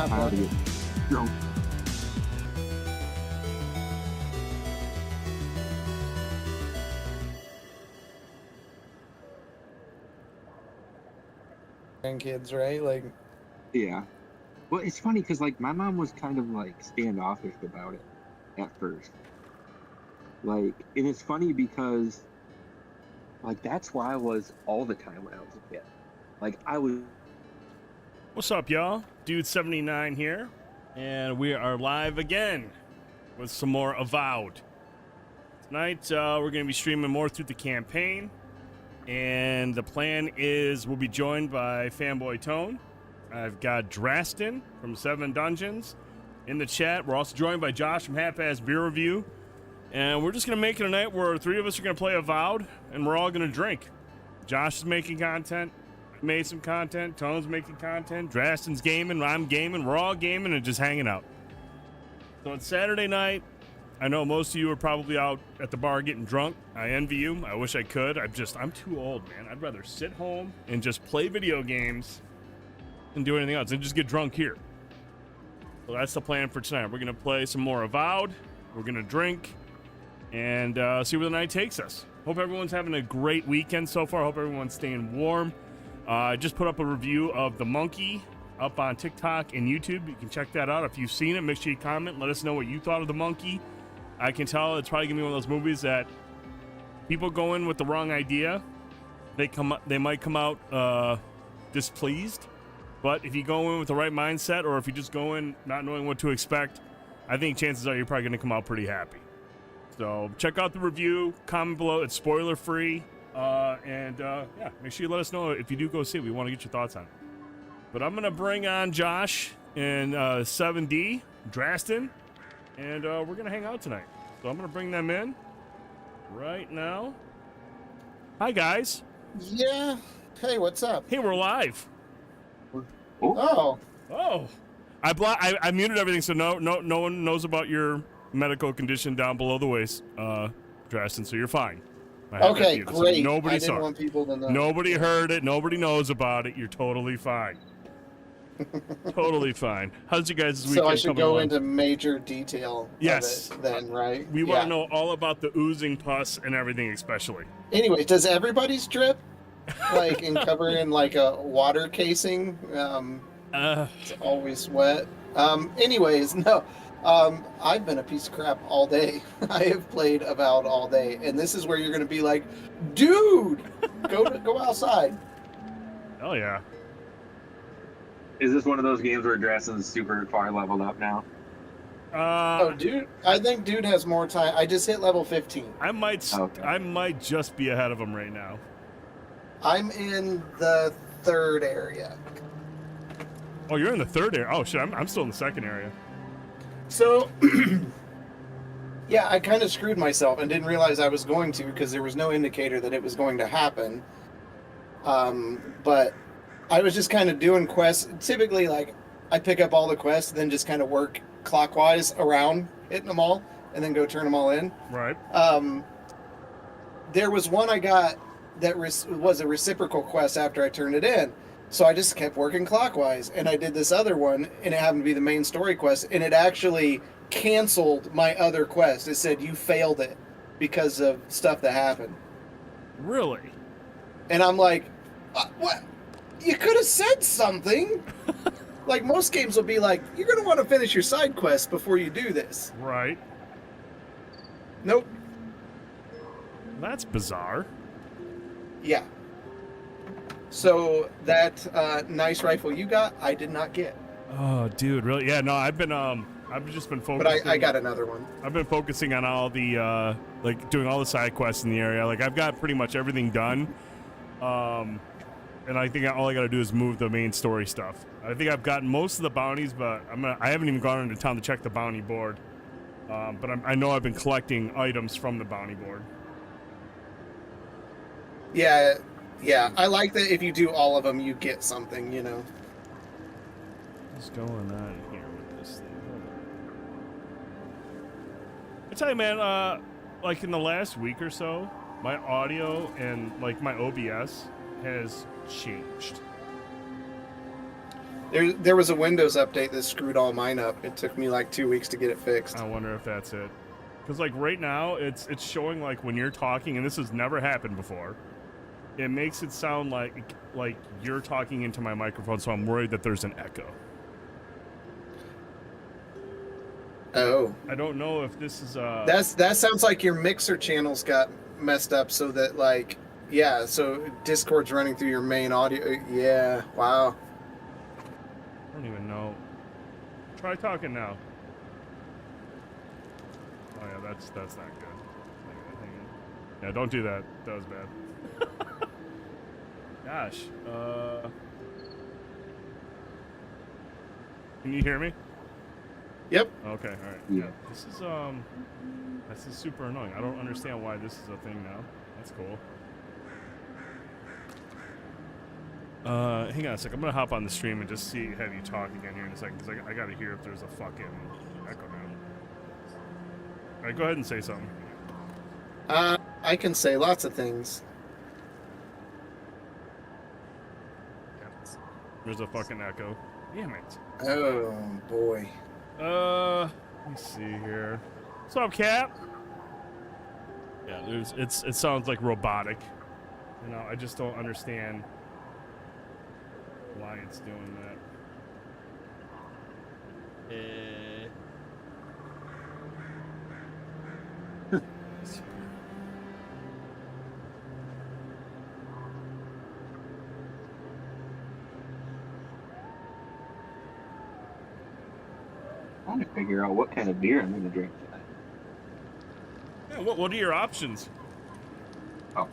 time to get drunk. Grandkids, right? Like, Yeah. Well, it's funny because like my mom was kind of like standoffish about it at first. Like, and it's funny because like that's why I was all the time when I was a kid. Like I was. What's up, y'all? Dude79 here, and we are live again with some more Avowed. Tonight, we're going to be streaming more through the campaign, and the plan is we'll be joined by Fanboy Tone. I've got Drastin from 7 Dungeons in the chat. We're also joined by Josh from Half-Ass Beer Review, and we're just going to make it a night where 3 of us are going to play Avowed, and we're all going to drink. Josh is making content. Made some content, Tone's making content, Drastin's gaming, I'm gaming, we're all gaming and just hanging out. So it's Saturday night. I know most of you are probably out at the bar getting drunk. I envy you. I wish I could. I'm too old, man. I'd rather sit home and just play video games than do anything else and just get drunk here. So that's the plan for tonight. We're going to play some more Avowed. We're going to drink and see where the night takes us. Hope everyone's having a great weekend so far. Hope everyone's staying warm. I just put up a review of The Monkey up on TikTok and YouTube. You can check that out. If you've seen it, make sure you comment. Let us know what you thought of The Monkey. I can tell it's probably going to be one of those movies that people go in with the wrong idea. They might come out displeased. But if you go in with the right mindset, or if you just go in not knowing what to expect, I think chances are you're probably going to come out pretty happy. So check out the review. Comment below. It's spoiler free. Yeah, make sure you let us know if you do go see it. We want to get your thoughts on it. But I'm going to bring on Josh and 7D, Drastin, and we're going to hang out tonight. So I'm going to bring them in right now. Hi, guys. yeah. Hey, what's up? Hey, we're live. Oh, I muted everything so no one knows about your medical condition down below the waist, Drastin, so you're fine. okay, great. So nobody I didn't saw want people to know. Nobody heard it. Nobody knows about it. You're totally fine. Totally fine. How's you guys' weekend? So I should go along? into major detail Yes. of it then, right? We want to know all about the oozing pus and everything, especially. Anyway, does everybody's drip? Like, and cover in like a water casing? It's always wet. Anyways, no. I've been a piece of crap all day. I have played Avowed all day, and this is where you're going to be like, dude, go outside. Oh yeah. Is this one of those games where Drastin's super far leveled up now? Oh, dude, I think dude has more time. I just hit level 15. I might just be ahead of him right now. I'm in the 3rd area. Oh, you're in the 3rd area. Oh shit, I'm still in the 2nd area. So, yeah, I kind of screwed myself and didn't realize I was going to because there was no indicator that it was going to happen. But I was just kind of doing quests. Typically, like, I pick up all the quests, then just kind of work clockwise around, hitting them all, and then go turn them all in. Right. There was one I got that was a reciprocal quest after I turned it in. So I just kept working clockwise, and I did this other one, and it happened to be the main story quest, and it actually canceled my other quest. It said, you failed it because of stuff that happened. Really? And I'm like, what? You could have said something. Like, most games will be like, you're going to want to finish your side quest before you do this. Right. Nope. That's bizarre. Yeah. So that nice rifle you got, I did not get. Oh, dude, really? Yeah, no, I've just been focusing. But I got another one. I've been focusing on all the, like, doing all the side quests in the area. Like, I've got pretty much everything done. And I think all I got to do is move the main story stuff. I think I've gotten most of the bounties, but I haven't even gone into town to check the bounty board. But I know I've been collecting items from the bounty board. Yeah, I like that if you do all of them, you get something, you know. What's going on here with this thing? I tell you, man, like in the last week or so, my audio and like my OBS has changed. There was a Windows update that screwed all mine up. It took me like 2 weeks to get it fixed. I wonder if that's it. Because like right now, it's showing like when you're talking, and this has never happened before. It makes it sound like you're talking into my microphone, so I'm worried that there's an echo. Oh. I don't know if this is That sounds like your mixer channels got messed up, so that like yeah, so Discord's running through your main audio. Yeah, wow. I don't even know. Try talking now. Oh yeah, that's not good. Hang on. Yeah, don't do that. That was bad. Gosh. Can you hear me? Yep. Okay, all right. Yeah. Yeah. This is super annoying. I don't understand why this is a thing now. That's cool. Hang on a sec. I'm gonna hop on the stream and just have you talk again here in a second, because I gotta hear if there's a fucking echo now. All right, go ahead and say something. I can say lots of things. There's a fucking echo. Damn it. Oh boy. Let me see here. What's up, Cap? Yeah, it sounds like robotic. You know, I just don't understand why it's doing that. I'm trying to figure out what kind of beer I'm going to drink tonight. Yeah, what are your options? Oh,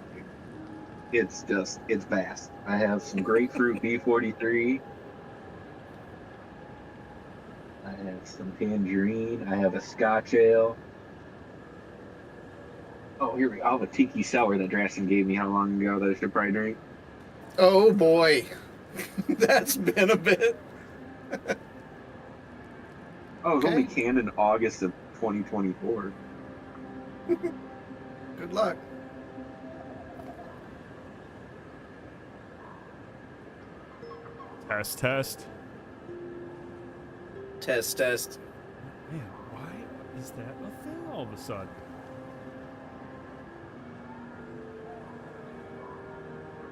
it's vast. I have some grapefruit B43. I have some tangerine. I have a Scotch ale. Oh, here we go. I have a tiki sour that Drastin gave me how long ago that I should probably drink. Oh boy. That's been a bit. Oh, it was Okay. only canned in August of 2024. Good luck. Test. Test. Man, why is that a thing all of a sudden?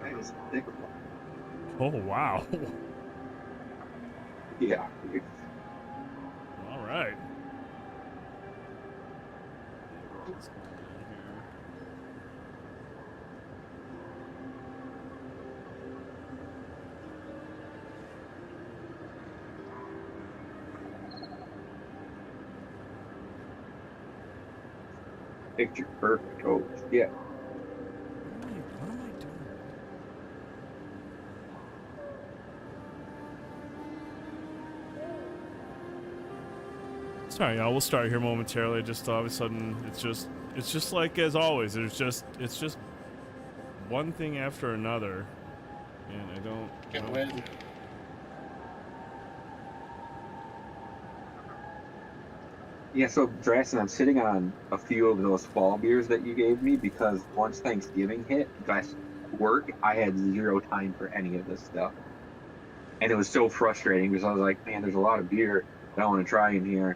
That is a thick one. Oh, wow. Yeah. All right. What's going on here? Picture perfect. Oh, yeah. What am I doing? Sorry, y'all. We'll start here momentarily. Just all of a sudden, it's just like as always. It's just one thing after another, and I don't. Can't win. Yeah, so Drastin, I'm sitting on a few of those fall beers that you gave me because once Thanksgiving hit, last work, I had zero time for any of this stuff. And it was so frustrating because I was like, man, there's a lot of beer that I want to try in here.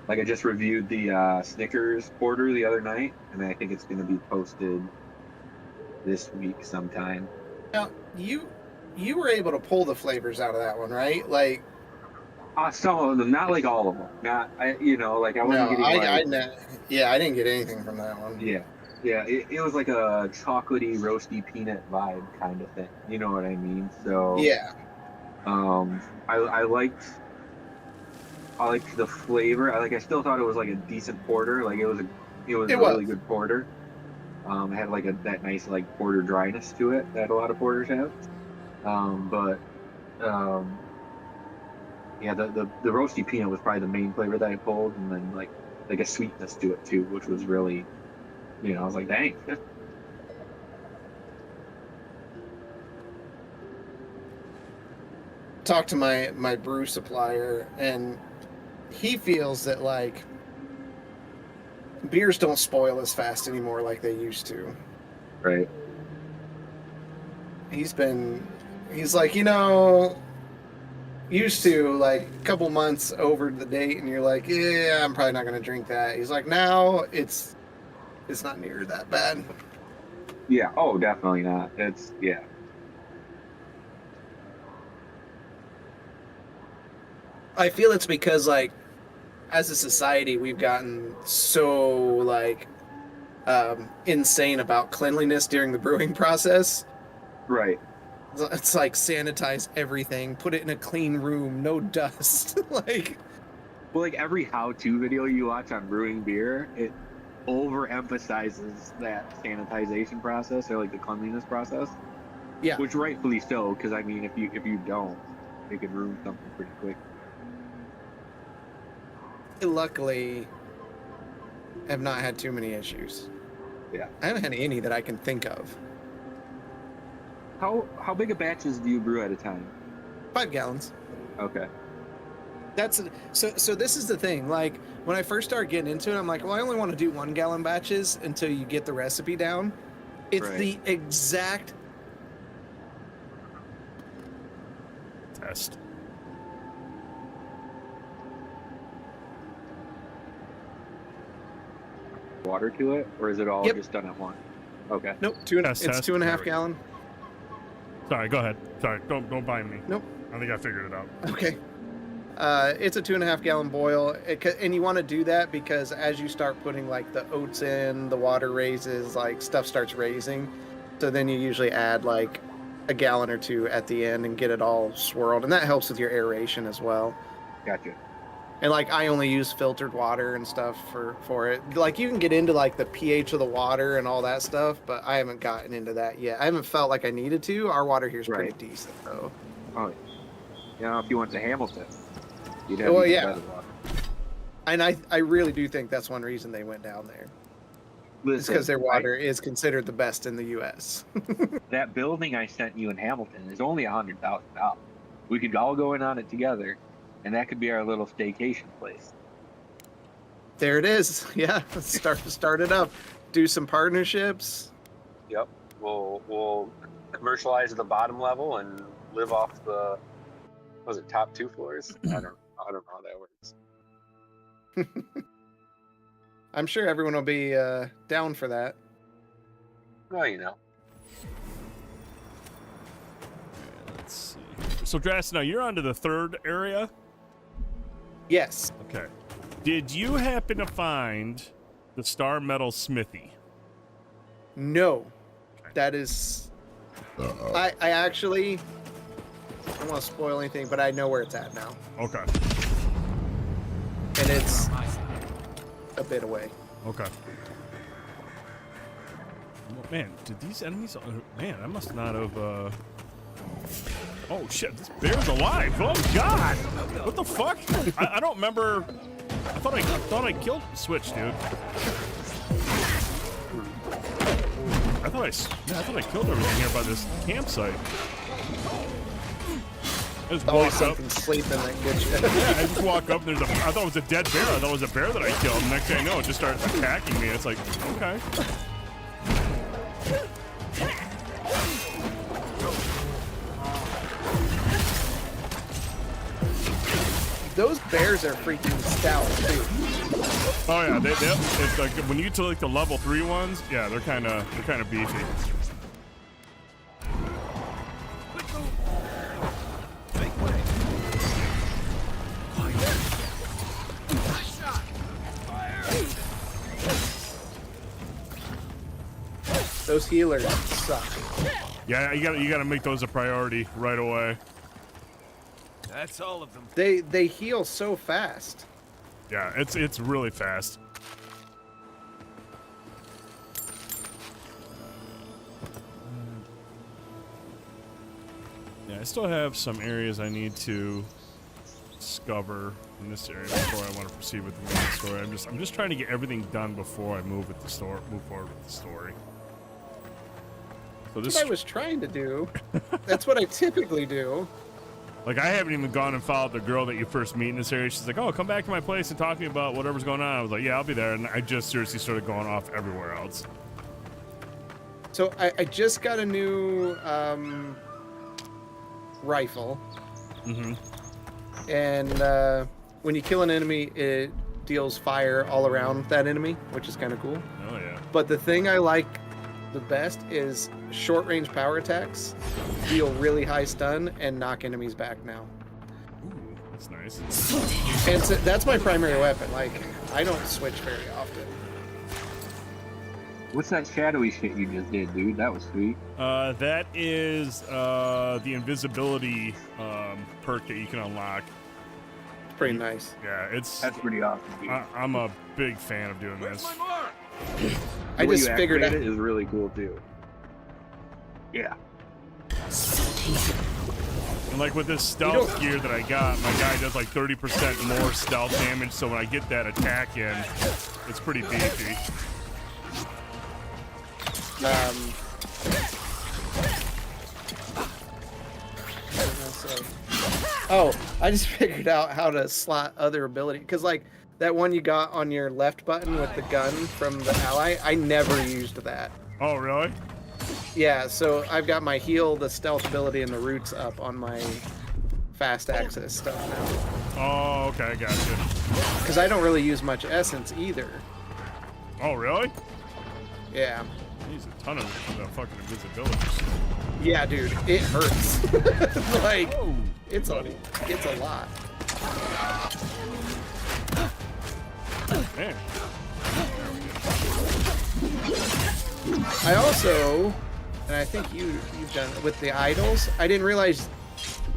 Like, I just reviewed the Snickers Porter the other night, and I think it's going to be posted this week sometime. Now, you were able to pull the flavors out of that one, right? Like, Some of them, not like all of them. Not, I wasn't getting I didn't get anything from that one. Yeah, it was like a chocolatey, roasty peanut vibe kind of thing. You know what I mean? So Yeah. I liked the flavor. I still thought it was like a decent porter. Like it was a really good porter. It had like that nice like porter dryness to it that a lot of porters have. Yeah, the roasty peanut was probably the main flavor that I pulled, and then like a sweetness to it too, which was really, I was like, dang. Talked to my brew supplier, and he feels that like beers don't spoil as fast anymore like they used to. Right. He's like, used to, like, a couple months over the date, and you're like, yeah, I'm probably not going to drink that. He's like, now it's not near that bad. Yeah. Oh, definitely not. It's yeah. I feel it's because, like, as a society, we've gotten so, like, insane about cleanliness during the brewing process. Right. It's like sanitize everything, put it in a clean room, no dust. Like, Well, like every how-to video you watch on brewing beer, it overemphasizes that sanitization process or like the cleanliness process, yeah, which rightfully so, because I mean, if you don't, it could ruin something pretty quick. luckily, have not had too many issues. Yeah. I haven't had any that I can think of. How big of batches do you brew at a time? 5 gallons. Okay. That's so this is the thing. Like, when I first started getting into it, I'm like, well, I only want to do 1 gallon batches until you get the recipe down. It's Right. the exact Test. Water to it, or is it all Yep. just done at once? Okay. nope, Test, it's test. 2.5 gallon. Sorry, go ahead. Sorry, don't bind me. Nope. I think I figured it out. Okay. It's a 2.5 gallon boil, and you want to do that because as you start putting like the oats in, the water raises, like stuff starts raising. So then you usually add like a gallon or two at the end and get it all swirled, and that helps with your aeration as well. Gotcha. And like I only use filtered water and stuff for it. Like you can get into like the pH of the water and all that stuff, but I haven't gotten into that yet. I haven't felt like I needed to. Our water here is pretty decent though. Oh, you know, if you went to Hamilton, you'd have Well, even yeah. better water. And I really do think that's one reason they went down there. It's Listen, because their water is considered the best in the U.S. that building I sent you in Hamilton is only $100,000. We could all go in on it together, and that could be our little staycation place. There it is. Yeah, let's start it up. Do some partnerships. Yep. We'll commercialize the bottom level and live off the top 2 floors. I don't know how that works. I'm sure everyone will be down for that. Well, you know. Let's see. So, Dras, now you're onto the 3rd area. Yes. Okay. Did you happen to find the Star Metal Smithy? No. That is. I actually. I don't want to spoil anything, but I know where it's at now, Okay. and it's a bit away. Okay. Well, man, did these enemies? Man, I must not have. Oh shit! This bear's alive! Oh god! What the fuck? I don't remember. I thought I killed Switch, dude. I thought I killed everything here by this campsite. I just Always walk up. something sleeping that gets you. Yeah, I just walk up. There's I thought it was a dead bear. I thought it was a bear that I killed. Next thing I know, it just starts attacking me. It's like, okay. Those bears are freaking stout too. Oh yeah, it's like when you get to like the level 3 ones, yeah, they're kind of beefy. Those healers suck. Yeah, you gotta make those a priority right away. That's all of them. They heal so fast. Yeah, it's really fast. Yeah, I still have some areas I need to discover in this area before I want to proceed with the main story. I'm just trying to get everything done before I move forward with the story. So That's what I was trying to do. That's what I typically do. Like, I haven't even gone and followed the girl that you first meet in this area. She's like, oh, come back to my place and talk to me about whatever's going on. I was like, yeah, I'll be there. And I just seriously started going off everywhere else. So I just got a new rifle. Mm-hmm. and when you kill an enemy, it deals fire all around that enemy, which is kind of cool. Oh yeah. But the thing I like the best is short-range power attacks deal really high stun and knock enemies back now. Ooh, that's nice. And so that's my primary weapon. Like, I don't switch very often. What's that shadowy shit you just did, dude? That was sweet. That is the invisibility perk that you can unlock. It's pretty nice. Yeah, That's pretty awesome, dude. I'm a big fan of doing Where's this. my mark? I The way just you figured activate out. it is really cool too. Yeah. And like with this stealth gear that I got, my guy does like 30% more stealth damage. So when I get that attack in, it's pretty beefy. What was I gonna say? Oh, I just figured out how to slot other ability, because like that one you got on your left button with the gun from the ally, I never used that. Oh, really? Yeah, so I've got my heal, the stealth ability, and the roots up on my fast access stuff now. Oh, okay, I gotcha. Because I don't really use much essence either. Oh, really? Yeah. He's a ton of fucking invisibility shit. Yeah, dude, it hurts. Like, Oh, it's a buddy. lot. Man. I also, and I think you've done it with the idols. I didn't realize.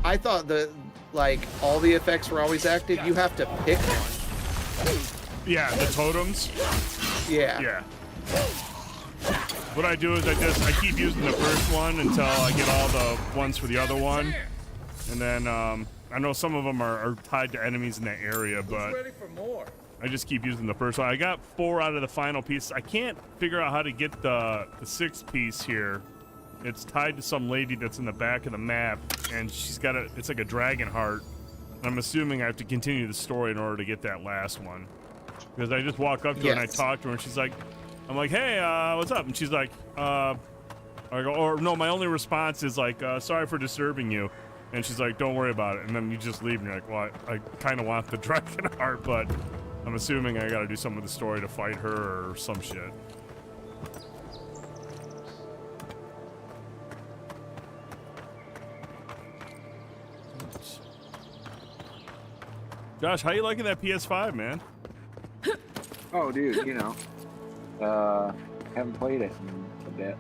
I thought that like all the effects were always active. You have to pick one. Yeah, the totems. Yeah. Yeah. What I do is I keep using the first one until I get all the ones for the other one, and then I know some of them are tied to enemies in that area, but Ready for more. I just keep using the first one. I got 4 out of the final piece. I can't figure out how to get the 6th piece here. It's tied to some lady that's in the back of the map, and she's got it's like a dragon heart. And I'm assuming I have to continue the story in order to get that last one. Because I just walk up to her and I talk to her, and she's like, I'm like, hey, what's up? And she's like, I go, or no, my only response is like, sorry for disturbing you. And she's like, don't worry about it. And then you just leave, and you're like, well, I kind of want the dragon heart, but I'm assuming I gotta do some of the story to fight her or some shit. Josh, how you liking that PS5, man? Oh, dude, you know, haven't played it in a bit.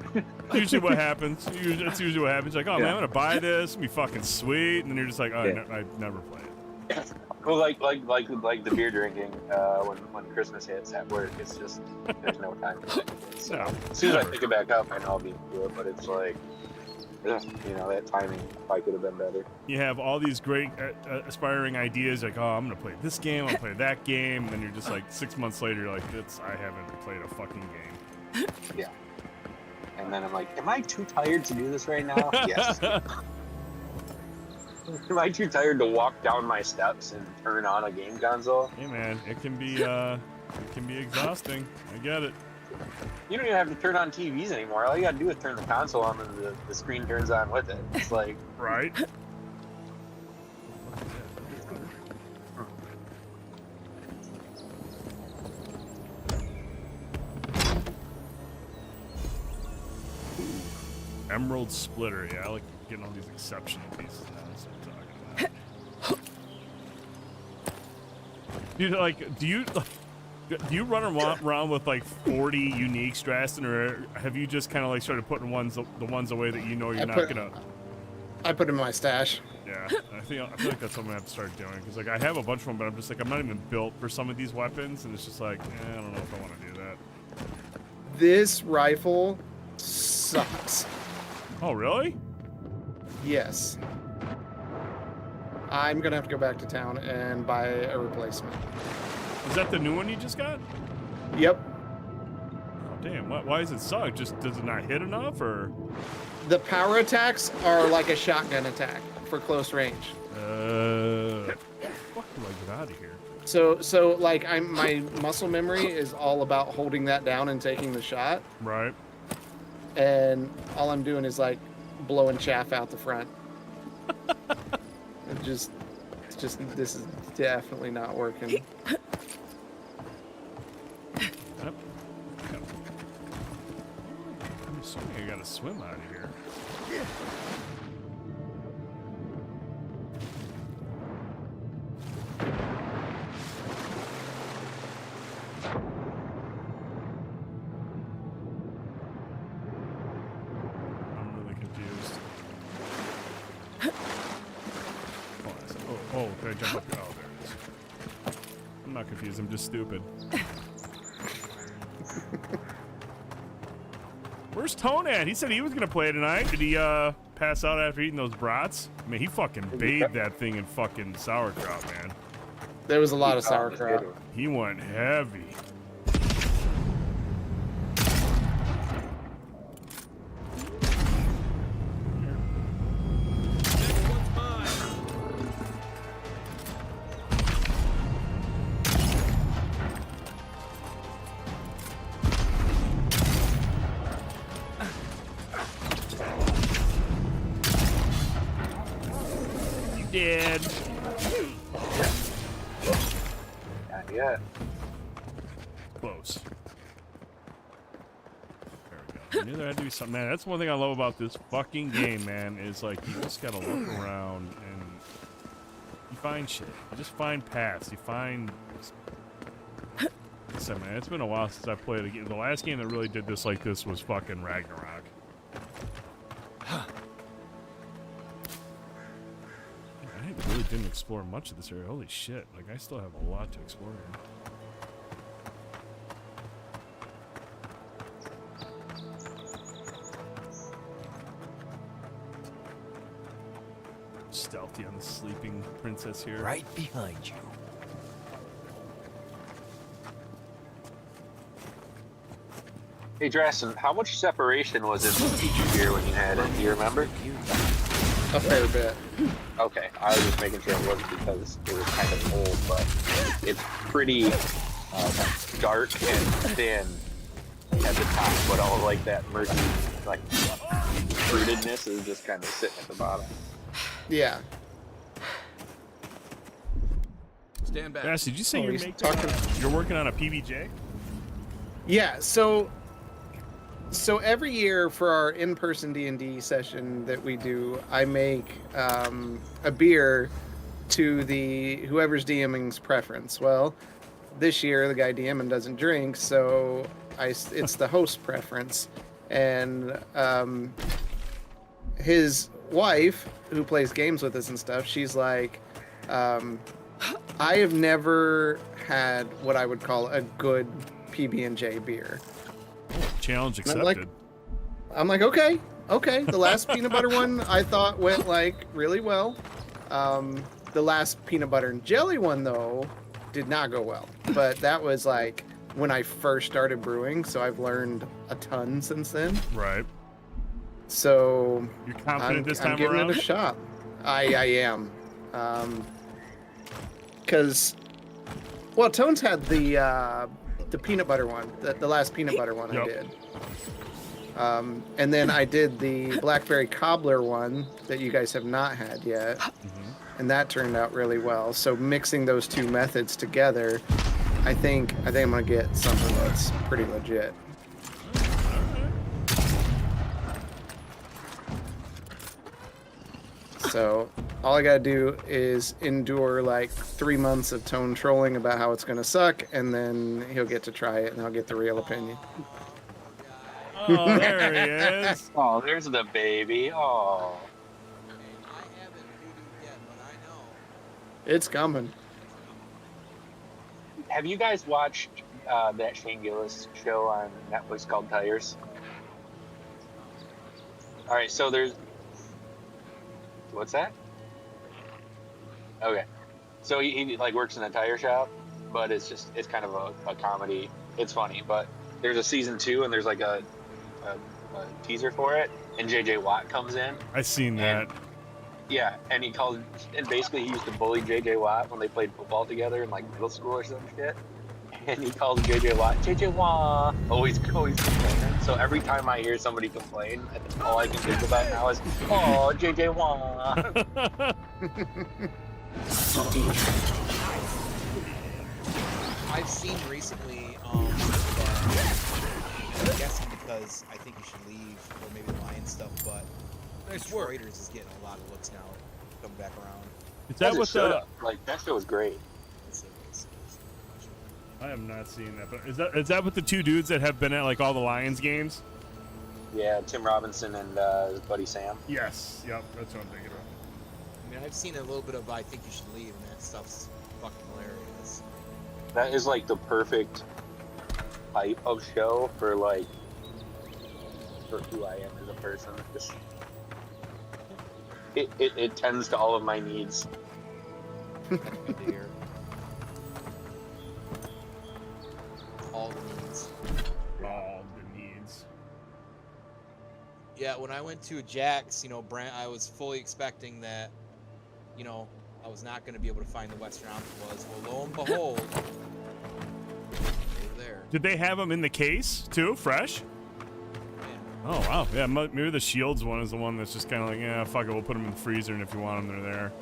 Usually what happens. That's usually what happens. Like, oh man, I'm gonna buy this. It's gonna be fucking sweet. And then you're just like, oh, Yeah. I never play it. Well, like the beer drinking when Christmas hits at work, it's just there's no time for it. So No, as soon as I never. pick it back up, I know I'll be into it. But it's like, you know, that timing probably could have been better. You have all these great aspiring ideas, like, oh, I'm gonna play this game, I'll play that game, and then you're just like 6 months later, you're like, I haven't played a fucking game. Yeah. And then I'm like, am I too tired to do this right now? Yes. Am I too tired to walk down my steps and turn on a game console? Hey man, it can be exhausting. I get it. You don't even have to turn on TVs anymore. All you gotta do is turn the console on and the screen turns on with it. It's like, Right? Emerald splitter, yeah, I like getting all these exceptional pieces now. That's what I'm talking about. Dude, like, do you run around with like 40 unique Straston, or have you just kind of like started putting the ones away that you know you're not gonna? I put them in my stash. Yeah, I feel like that's something I have to start doing, because like I have a bunch of them, but I'm just like, I'm not even built for some of these weapons, and it's just like, I don't know if I want to do that. This rifle sucks. Oh, really? Yes. I'm gonna have to go back to town and buy a replacement. Is that the new one you just got? Yep. Oh, damn. Why does it suck? Just does it not hit enough, or? The power attacks are like a shotgun attack for close range. Fuck, do I get out of here? So like my muscle memory is all about holding that down and taking the shot, Right. and all I'm doing is like blowing chaff out the front. It's just this is definitely not working. Yep. I'm assuming I gotta swim out of here. I'm really confused. Oh, can I jump up here? Oh, there it is. I'm not confused, I'm just stupid. Where's Tone at? He said he was gonna play tonight. Did he pass out after eating those brats? I mean, he fucking bathed that thing in fucking sauerkraut, man. There was a lot of sauerkraut. He went heavy. Dead. Not yet. Close. There we go. I knew there had to be something. Man, that's one thing I love about this fucking game, man, is like you just gotta look around and you find shit. You just find paths. You find. Listen, man, it's been a while since I played a game. The last game that really did this like this was fucking Ragnarok. I really didn't explore much of this area. Holy shit. Like, I still have a lot to explore here. Stealthy on the sleeping princess here. Right behind you. Hey, Drastin, how much separation was in the Pichu beer when you had it? Do you remember? A fair bit. Okay, I was just making sure it wasn't because it was kind of old, but it's pretty dark and thin at the top, but all like that murky, like fruitedness is just kind of sitting at the bottom. Yeah. Stand back. Josh, did you say he's you're working on a PBJ? Yeah, so every year for our in-person D&D session that we do, I make a beer to the whoever's DMing's preference. Well, this year the guy DMing doesn't drink, so it's the host preference. And his wife, who plays games with us and stuff, she's like, I have never had what I would call a good PB&J beer. Challenge accepted. I'm like, okay. The last peanut butter one I thought went like really well. The last peanut butter and jelly one though did not go well. But that was like when I first started brewing, so I've learned a ton since then. Right. So You're confident this time I'm giving around? it a shot. I am. Because Tones had the peanut butter one, the last peanut butter one. Yep. I did. And then I did the blackberry cobbler one that you guys have not had yet, and that turned out really well. So mixing those two methods together, I think I'm gonna get something that's pretty legit. So all I gotta do is endure like 3 months of Tone trolling about how it's gonna suck, and then he'll get to try it, and I'll get the real opinion. Oh, there he is. Oh, there's the baby. Oh. It's coming. Have you guys watched that Shane Gillis show on Netflix called Tires? All right, so there's... What's that? Okay. So he like works in a tire shop, but it's kind of a comedy. It's funny, but there's a season 2 and there's like a teaser for it, and JJ Watt comes in. I seen that. Yeah, and basically he used to bully JJ Watt when they played football together in like middle school or some shit. And he calls JJ Watt, JJ Watt, always complaining. So every time I hear somebody complain, all I can think about now is, oh, JJ Watt. I've seen recently that, I'm guessing because I think you should leave, or maybe the Lion stuff, but Nice work. Detroiters is getting a lot of looks now, coming back around. Is that what the? Like that show was great. I have not seen that, but is that with the two dudes that have been at like all the Lions games? Yeah, Tim Robinson and his buddy Sam. Yes. Yep. That's what I'm thinking of. I mean, I've seen a little bit of I think you should leave, and that stuff's fucking hilarious. That is like the perfect type of show for who I am as a person. Just, it tends to all of my needs. Good to hear. All the needs. All the needs. Yeah, when I went to Jack's, I was fully expecting that, I was not going to be able to find the Western Omnibus. Well, lo and behold, they were there. Did they have them in the case too, fresh? Yeah. Oh wow, yeah. Maybe the Shields one is the one that's just kind of like, yeah, fuck it, we'll put them in the freezer, and if you want them, they're there.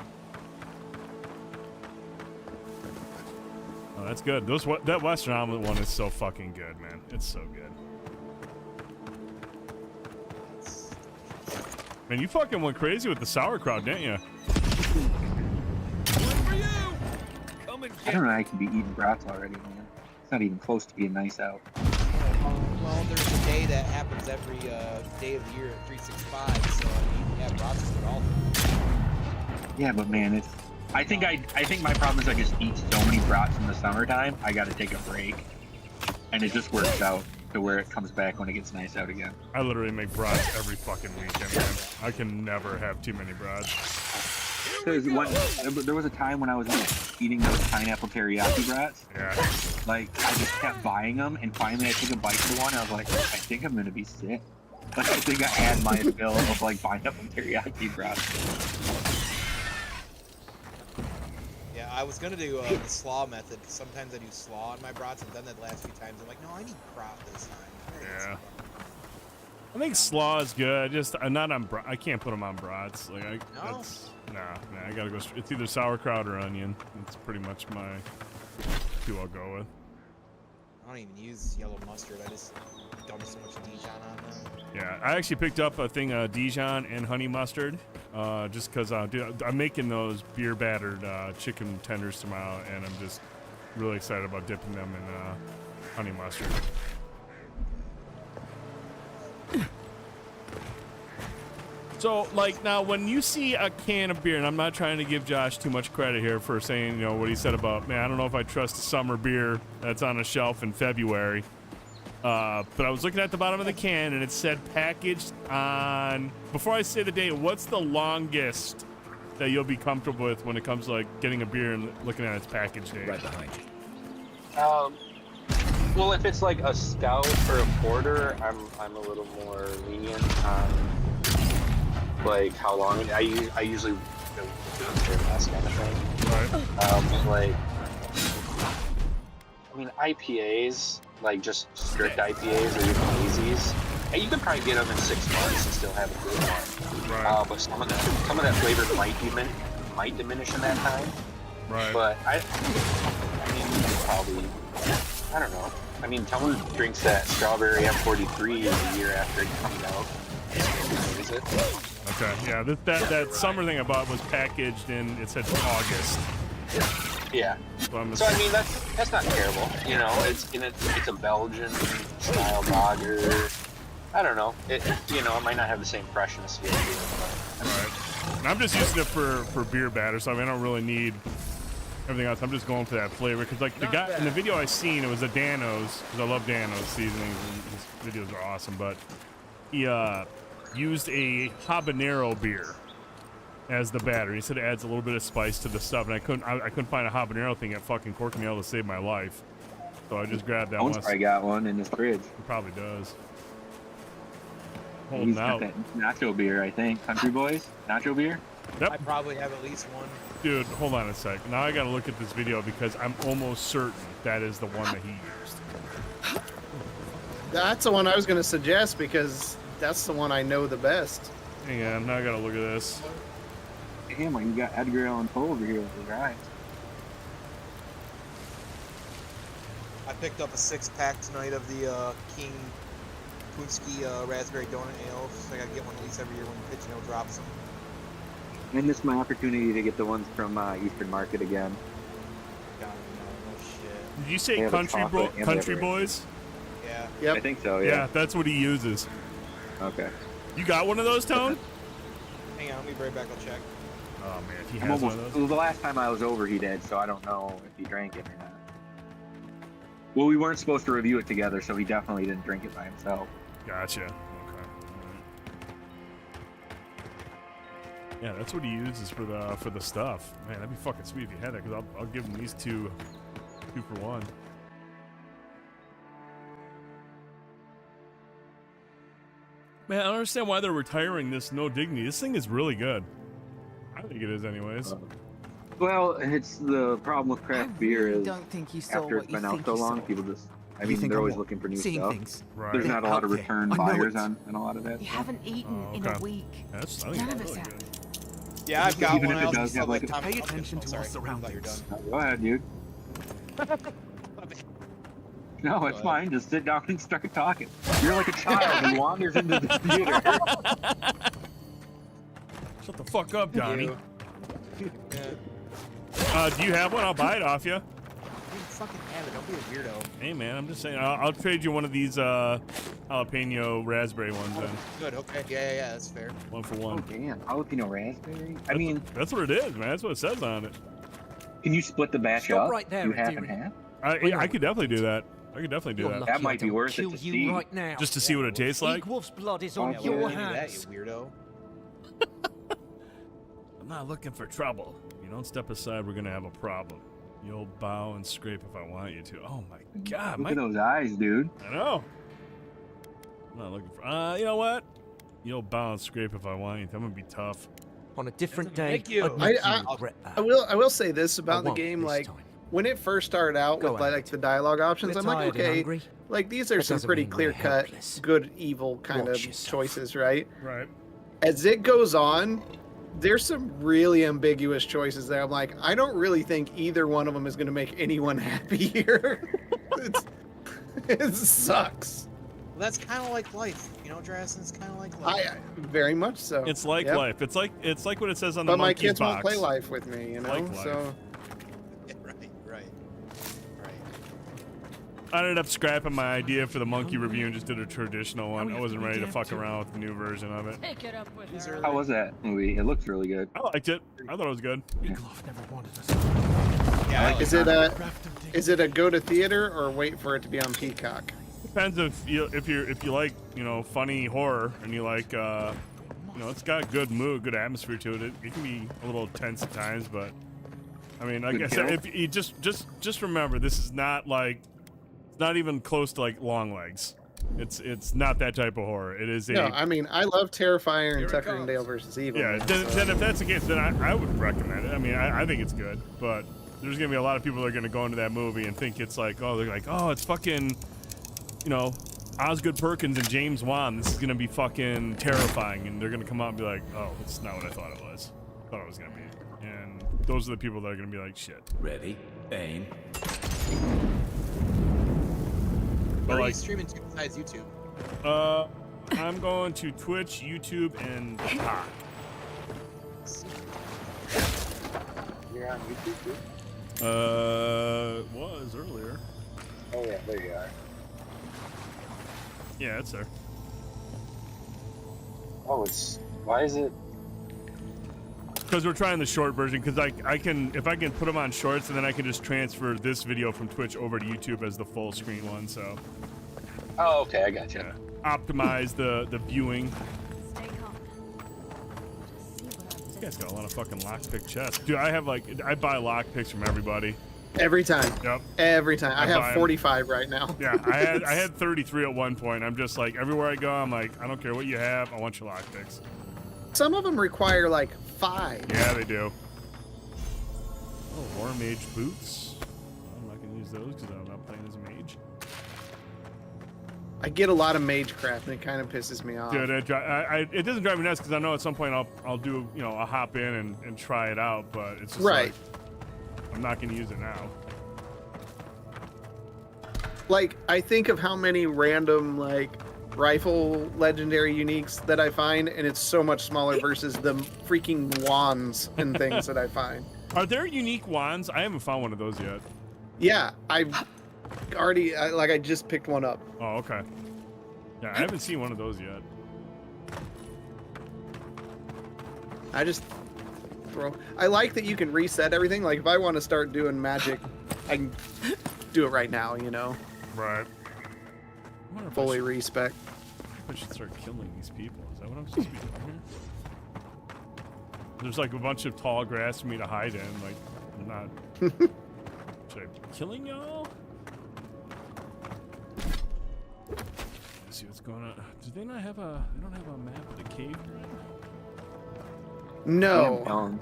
Oh, that's good. That Western Omelet one is so fucking good, man. It's so good. Man, you fucking went crazy with the sauerkraut, didn't you? One for you. Come and I get don't know. I can be eating brats already, man. It's not even close to being nice out. Well, there's a day that happens every day of the year at 365, so you have process it all. Yeah, but man, it's. I think my problem is I just eat so many brats in the summertime. I got to take a break, and it just works out to where it comes back when it gets nice out again. I literally make brats every fucking weekend, man. I can never have too many brats. Because there was a time when I was eating those pineapple teriyaki brats. Yeah. Like, I just kept buying them, and finally I took a bite of one, and I was like, I think I'm gonna be sick. Like, I think I had my fill of, like, pineapple teriyaki brats. Yeah, I was gonna do the slaw method. Sometimes I do slaw on my brats, and then the last few times I'm like, no, I need crop this time. Yeah. I think slaw is good. I'm not on. I can't put them on brats. Like No? Nah. I gotta go. It's either sauerkraut or onion. It's pretty much my two I'll go with. I don't even use yellow mustard. I just dump so much Dijon on them. Yeah, I actually picked up a thing of Dijon and honey mustard, just because I'm making those beer battered chicken tenders tomorrow, and I'm just really excited about dipping them in honey mustard. So, like, now when you see a can of beer, and I'm not trying to give Josh too much credit here for saying, what he said about, man, I don't know if I trust a summer beer that's on a shelf in February. But I was looking at the bottom of the can, and it said packaged on. Before I say the date, what's the longest that you'll be comfortable with when it comes to like getting a beer and looking at its package date? right behind you. Well, if it's like a stout or a porter, I'm a little more lenient on like how long. I usually go for that kind of thing. Right. I mean, IPAs, like just strict IPAs or even hazies, and you could probably get them in 6 months and still have a good one. Right. But some of that flavor might diminish in that time. Right. But I mean, you could probably, I don't know. I mean, someone drinks that strawberry M43 a year after it comes out. Is it? Okay. Yeah. That summer thing I bought was packaged in. It said August. Yeah. So I mean, that's not terrible. It's a Belgian style lager. I don't know. It might not have the same freshness feel to it. Right. And I'm just using it for beer batter, so I mean, I don't really need everything else. I'm just going for that flavor because, like, the guy in the video I seen, it was a Dano's, because I love Dano's seasonings. And his videos are awesome, but he used a habanero beer as the batter. He said it adds a little bit of spice to the stuff, and I couldn't find a habanero thing at fucking Cork Meal to save my life, so I just grabbed that one. Owen's probably got one in his fridge. He probably does. He's Holding got out. that nacho beer, I think. Country Boys nacho beer. Yep. I probably have at least one. Dude, hold on a sec. Now I gotta look at this video because I'm almost certain that is the one that he used. That's the one I was going to suggest because that's the one I know the best. Hang on, now I gotta look at this. Damn, like you got Edgar Allan Poe over here with his eyes. I picked up a 6-pack tonight of the King Kunski Raspberry Donut Ale. So I gotta get one at least every year when Pigeon Ale drops them. And this is my opportunity to get the ones from Eastern Market again. God, no shit. Did you They say have a chocolate and country they have a- boys? Yeah. Yep. I think so, Yeah, yeah. that's what he uses. Okay. You got one of those, Tone? Hang on, let me be right back. I'll check. Oh man, if he I'm has one almost, of those. the last time I was over, he did, so I don't know if he drank it or not. Well, we weren't supposed to review it together, so he definitely didn't drink it by himself. Gotcha. Okay. Yeah, that's what he uses for the stuff. Man, that'd be fucking sweet if you had that, because I'll give him these two for one. Man, I don't understand why they're retiring this No Dignity. This thing is really good. I think it is, anyways. Well, it's the problem with I craft beer really is don't think you saw after what it's you been out think so you long, saw. people just, I You mean, think they're I'm always what? looking for new Seeing stuff. things. Right. There's not a lot of Out there. return I know buyers it. on a lot of that You stuff. haven't eaten Oh, in a okay. week. That's, I think None it's of us really have. good. Yeah, I've got Even one. if I it also does still have, like, like a- Tom. Pay attention to our surroundings. Go ahead, dude. No, it's ahead. fine. Just sit down and start talking. You're like a child who wanders into the theater. Shut the fuck up, Donnie. Yeah. Do you have one? I'll buy it off you. You fucking have it. Don't be a weirdo. Hey, man, I'm just saying. I'll trade you one of these jalapeno raspberry ones then. Good. Okay. Yeah. That's fair. One for Oh, one. damn. Jalapeno raspberry? I mean, That's what it is, man. That's what it says on it. can you split the batch Stop up? right there, Do half and dearie. half? I could definitely do that. I could definitely do You're that. lucky That might I be don't worth it kill to you see. right now. Just to see what it tastes like. Wolf's blood is on Oh, your yeah. Do that, hands. you weirdo. I'm not looking for trouble. If you don't step aside, we're gonna have a problem. You'll bow and scrape if I want you to. Oh my god, Look at those eyes, dude. I know. I'm not looking for. You know what? You'll bow and scrape if I want you to. I'm gonna be tough. On a different Thank day, you. I'd make I- you regret that. I will say this I about the won't game, this like time. when it first started out Go with ahead. like the dialogue options, We're I'm like, tired and okay, hungry. like these are That some doesn't pretty mean we're clear cut, helpless. good evil kind Watch of yourself. choices, right? Right. As it goes on, there's some really ambiguous choices there. I'm like, I don't really think either one of them is going to make anyone happy here. It sucks. Well, that's kind of like life, you know, Drassen. It's kind of like life. I very much so. It's like Yep. life. It's like what it says on the But my monkey kids box. won't play life with me, you know. Like life. So Right. I ended up scrapping my idea for the monkey review and just did a traditional one. I wasn't ready to fuck around with the new version of it. Take it up with These her. are- How was that movie? It looks really good. I liked it. I thought it was good. Meatloaf never wanted us. Yeah, I like is it a go to theater or wait for it to be on Peacock? Depends if you like funny horror and you like it's got good mood, good atmosphere to it. It can be a little tense at times, but I mean, like Good I said, kill. if you just remember, this is not like it's not even close to like Long Legs. It's not that type of horror. It is a No, I mean I love Terrifier and Here it Tucker and comes. Dale versus Evil. yeah. man, Then, so- then if that's the case, then I would recommend it. I mean, I think it's good, but there's gonna be a lot of people that are gonna go into that movie and think it's like, it's fucking, Osgood Perkins and James Wan. This is gonna be fucking terrifying, and they're gonna come out and be like, oh, it's not what I thought it was. Thought it was gonna be, and those are the people that are gonna be like, shit. Ready, aim. Where But are you like, streaming to besides YouTube? I'm going to Twitch, YouTube, and TikTok. You're on YouTube too? Was earlier. Oh yeah, there you are. Yeah, it's there. Oh, why is it? Because we're trying the short version. Because I can, if I can put them on shorts, and then I can just transfer this video from Twitch over to YouTube as the full screen one. So Oh, okay, I got you. yeah, optimize the viewing. Stay calm. Just see what I'm This guy's got a lot of fucking lockpick chests. Dude, I buy lockpicks from everybody. Every time. Yep. Every time. I I buy 'em. have 45 right now. Yeah, I had 33 at one point. I'm just like, everywhere I go, I'm like, I don't care what you have, I want your lockpicks. Some of them require like 5. Yeah, they do. Oh, War Mage boots. I'm not gonna use those because I'm not playing as a mage. I get a lot of magecraft, and it kind of pisses me off. Dude, it doesn't drive me nuts because I know at some point I'll do, you know, I'll hop in and try it out, but it's just Right. like, I'm not going to use it now. Like, I think of how many random, like, rifle legendary uniques that I find, and it's so much smaller versus the freaking wands and things that I find. Are there unique wands? I haven't found one of those yet. Yeah, I've already, I just picked one up. Oh, okay. Yeah, I haven't seen one of those yet. I just throw. I like that you can reset everything. Like, if I want to start doing magic, I can do it right now, you know? Right. I wonder if Fully respec. I should start killing these people. Is that what I'm supposed to be doing here? There's like a bunch of tall grass for me to hide in. Like, I'm not. Should I be killing y'all? Let's see what's going on. Do they not have a? They don't have a map of the cave you're in? No.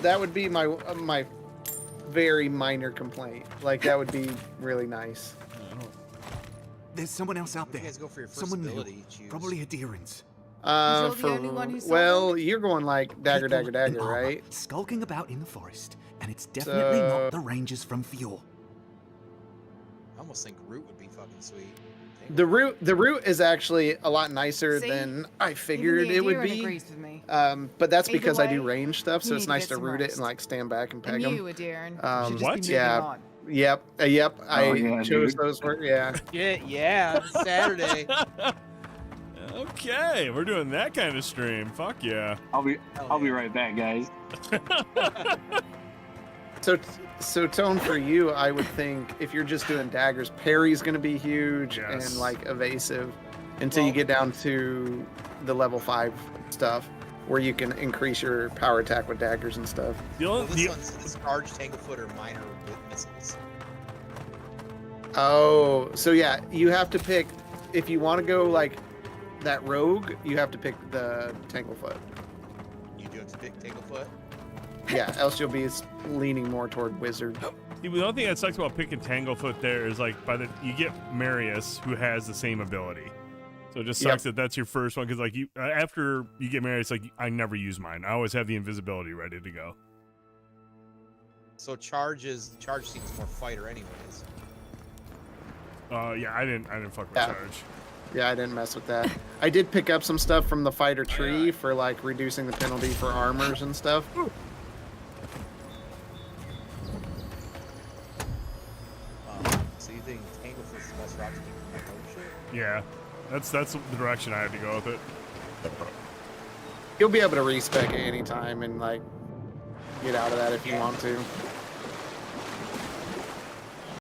That would be my very minor complaint. Like, that would be really nice. There's someone else out You there. guys go for your first Someone new. ability. Choose. Probably adherents. You're the only one who saw Well, you're going like dagger, People dagger, in dagger, armor, right? Skulking about in the forest, and it's definitely not the rangers from Fjord. I almost think root would be fucking sweet. The route is actually a lot nicer See? than I Even figured the it would Adherent be. agrees with me. But that's Either because I do way, range stuff, so you it's need to nice get to some root it rest. and like stand back and peg And them. you, Adherent, Um, should just what? be moving Yeah. on. Yep. I yeah, chose dude. those for yeah. Yeah, Saturday. Okay, we're doing that kind of stream. Fuck yeah. I'll be yeah. right back, guys. So tone for you, I would think if you're just doing daggers, parry's gonna be huge Yes. and like evasive until you Well- get down to the level 5 stuff where you can increase your power attack with daggers and stuff. The Well, only, this the, one's this charge, tanglefoot, or minor with missiles. Oh, so yeah, you have to pick if you want to go like that rogue, you have to pick the Tanglefoot. You do have to pick tanglefoot. Yeah, else you'll be leaning more toward wizard. the only thing that sucks about picking Tanglefoot there is like you get Marius, who has the same ability. So it just sucks that that's your first one because like you after you get Marius, like I never use mine. I always have the invisibility ready to go. So charge seems more fighter, anyways. Yeah, I didn't fuck with Yeah. charge. Yeah, I didn't mess with that. I did pick up some stuff from the fighter tree for like reducing the penalty for armors and stuff. So you think tanglefoot's the best route to keep my shit? Yeah, that's the direction I had to go with it. You'll be able to respec at any time and like get out of that if you want to.